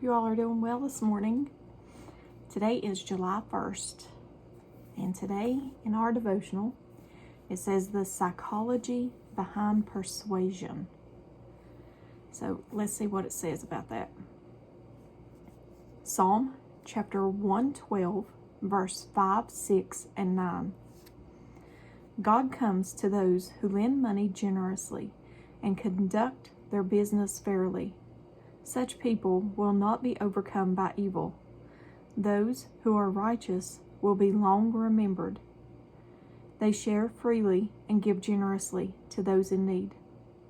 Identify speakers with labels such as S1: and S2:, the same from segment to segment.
S1: you all are doing well this morning. Today is July 1st, and today in our devotional, it says the psychology behind persuasion. So let's see what it says about that. Psalm chapter 112, verse 5, 6, and 9. God comes to those who lend money generously and conduct their business fairly. Such people will not be overcome by evil. Those who are righteous will be long remembered. They share freely and give generously to those in need.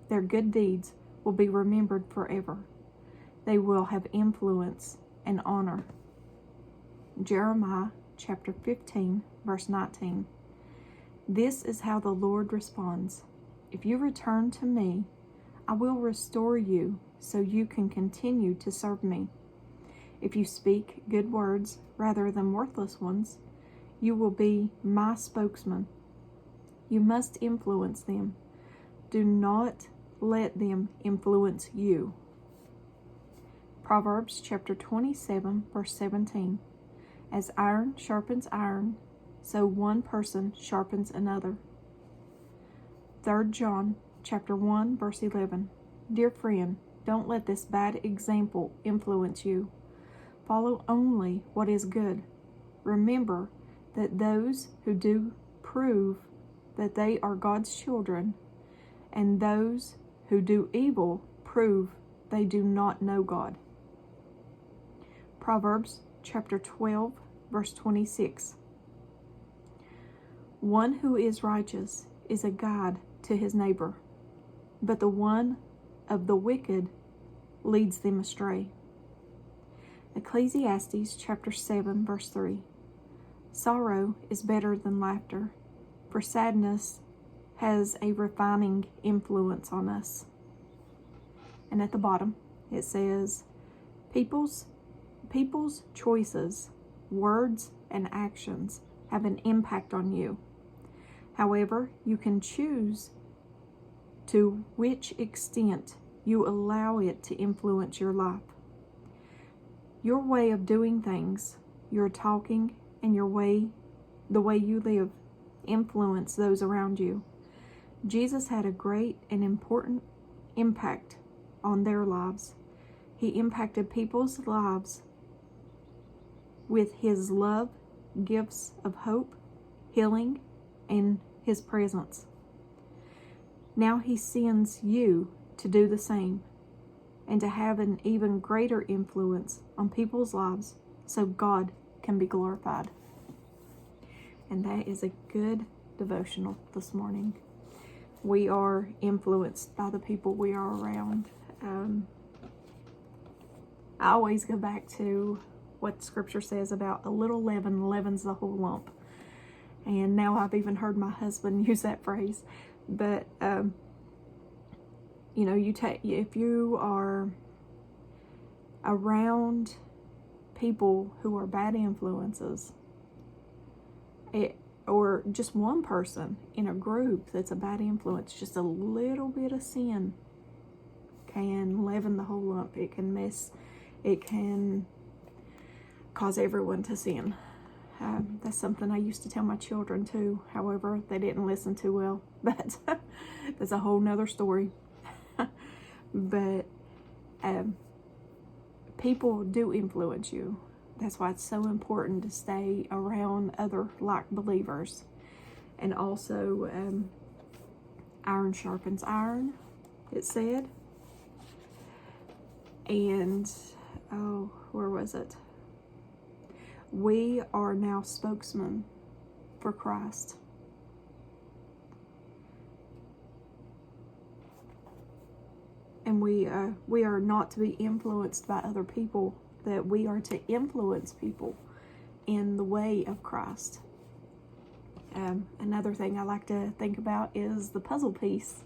S1: Their good deeds will be remembered forever. They will have influence and honor. Jeremiah chapter 15, verse 19. This is how the Lord responds. If you return to me, I will restore you so you can continue to serve me. If you speak good words rather than worthless ones, you will be my spokesman. You must influence them. Do not let them influence you. Proverbs chapter 27, verse 17. As iron sharpens iron, so one person sharpens another. 3 John chapter 1, verse 11. Dear friend, don't let this bad example influence you. Follow only what is good. Remember that those who do prove that they are God's children, and those who do evil prove they do not know God. Proverbs chapter 12, verse 26. One who is righteous is a guide to his neighbor, but the one of the wicked leads them astray. Ecclesiastes chapter 7, verse 3. Sorrow is better than laughter, for sadness has a refining influence on us. And at the bottom, it says, People's choices, words, and actions have an impact on you. However, you can choose to which extent you allow it to influence your life. Your way of doing things, your talking, and the way you live influence those around you. Jesus had a great and important impact on their lives. He impacted people's lives with his love, gifts of hope, healing, and his presence. Now he sends you to do the same and to have an even greater influence on people's lives so God can be glorified. And that is a good devotional this morning. We are influenced by the people we are around. I always go back to what Scripture says about a little leaven leavens the whole lump. And now I've even heard my husband use that phrase. But, if you are around people who are bad influences, or just one person in a group that's a bad influence, just a little bit of sin can leaven the whole lump. It can cause everyone to sin. That's something I used to tell my children too. However, they didn't listen too well. But that's a whole nother story. But people do influence you. That's why it's so important to stay around other like believers. And also, iron sharpens iron, it said. And, where was it? We are now spokesmen for Christ. And we are not to be influenced by other people, that we are to influence people in the way of Christ. Another thing I like to think about is the puzzle piece.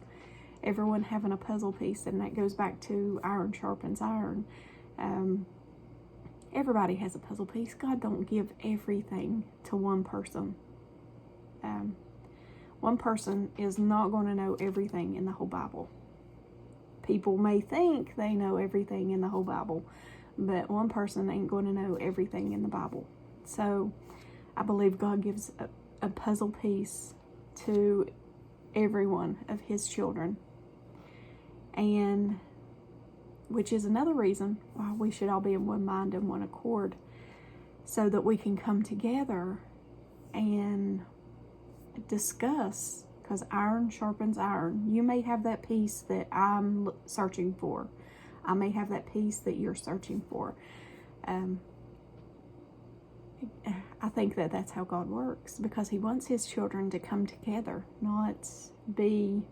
S1: Everyone having a puzzle piece, and that goes back to iron sharpens iron. Everybody has a puzzle piece. God don't give everything to one person. One person is not going to know everything in the whole Bible. People may think they know everything in the whole Bible, but one person ain't going to know everything in the Bible. So I believe God gives a puzzle piece to every one of his children, and which is another reason why we should all be in one mind and one accord, so that we can come together and discuss, because iron sharpens iron. You may have that piece that I'm searching for. I may have that piece that you're searching for. I think that that's how God works, because he wants his children to come together, not be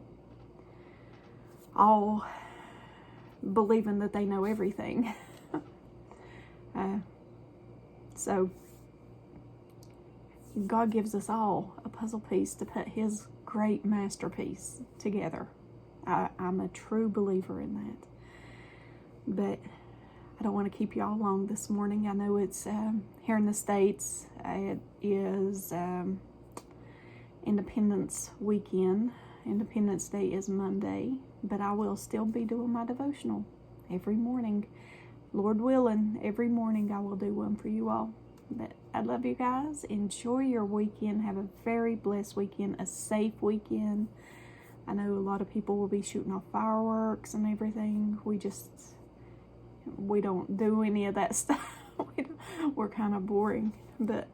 S1: all believing that they know everything. So God gives us all a puzzle piece to put his great masterpiece together. I'm a true believer in that. But I don't want to keep y'all long this morning. I know it's here in the States, it is Independence weekend. Independence Day is Monday, but I will still be doing my devotional every morning. Lord willing, every morning I will do one for you all. But I love you guys. Enjoy your weekend. Have a very blessed weekend, a safe weekend. I know a lot of people will be shooting off fireworks and everything. We don't do any of that stuff. We're kind of boring, but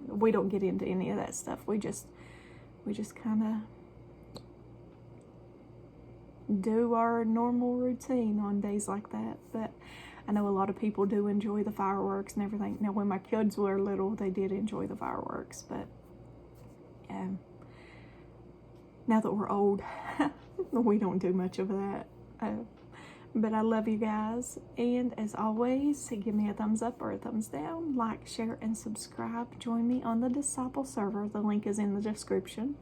S1: we don't get into any of that stuff. We just kind of do our normal routine on days like that. But I know a lot of people do enjoy the fireworks and everything. Now, when my kids were little, they did enjoy the fireworks, but now that we're old, we don't do much of that. But I love you guys, and as always, give me a thumbs up or a thumbs down, like, share, and subscribe. Join me on the Disciple server. The link is in the description.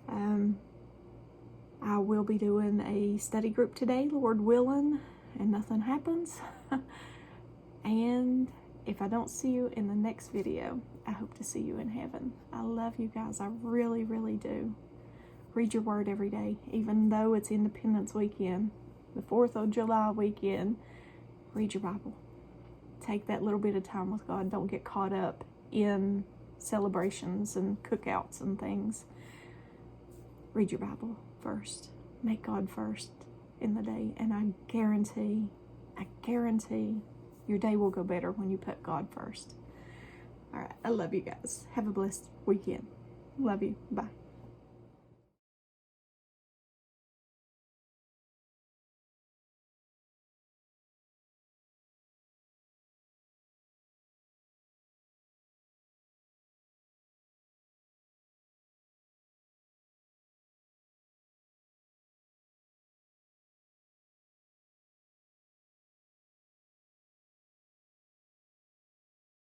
S1: I will be doing a study group today, Lord willing, and nothing happens. And if I don't see you in the next video, I hope to see you in heaven. I love you guys. I really, really do. Read your word every day, even though it's Independence weekend, the 4th of July weekend. Read your Bible. Take that little bit of time with God. Don't get caught up in celebrations and cookouts and things. Read your Bible first. Make God first in the day, and I guarantee your day will go better when you put God first. All right, I love you guys. Have a blessed weekend. Love you. Bye.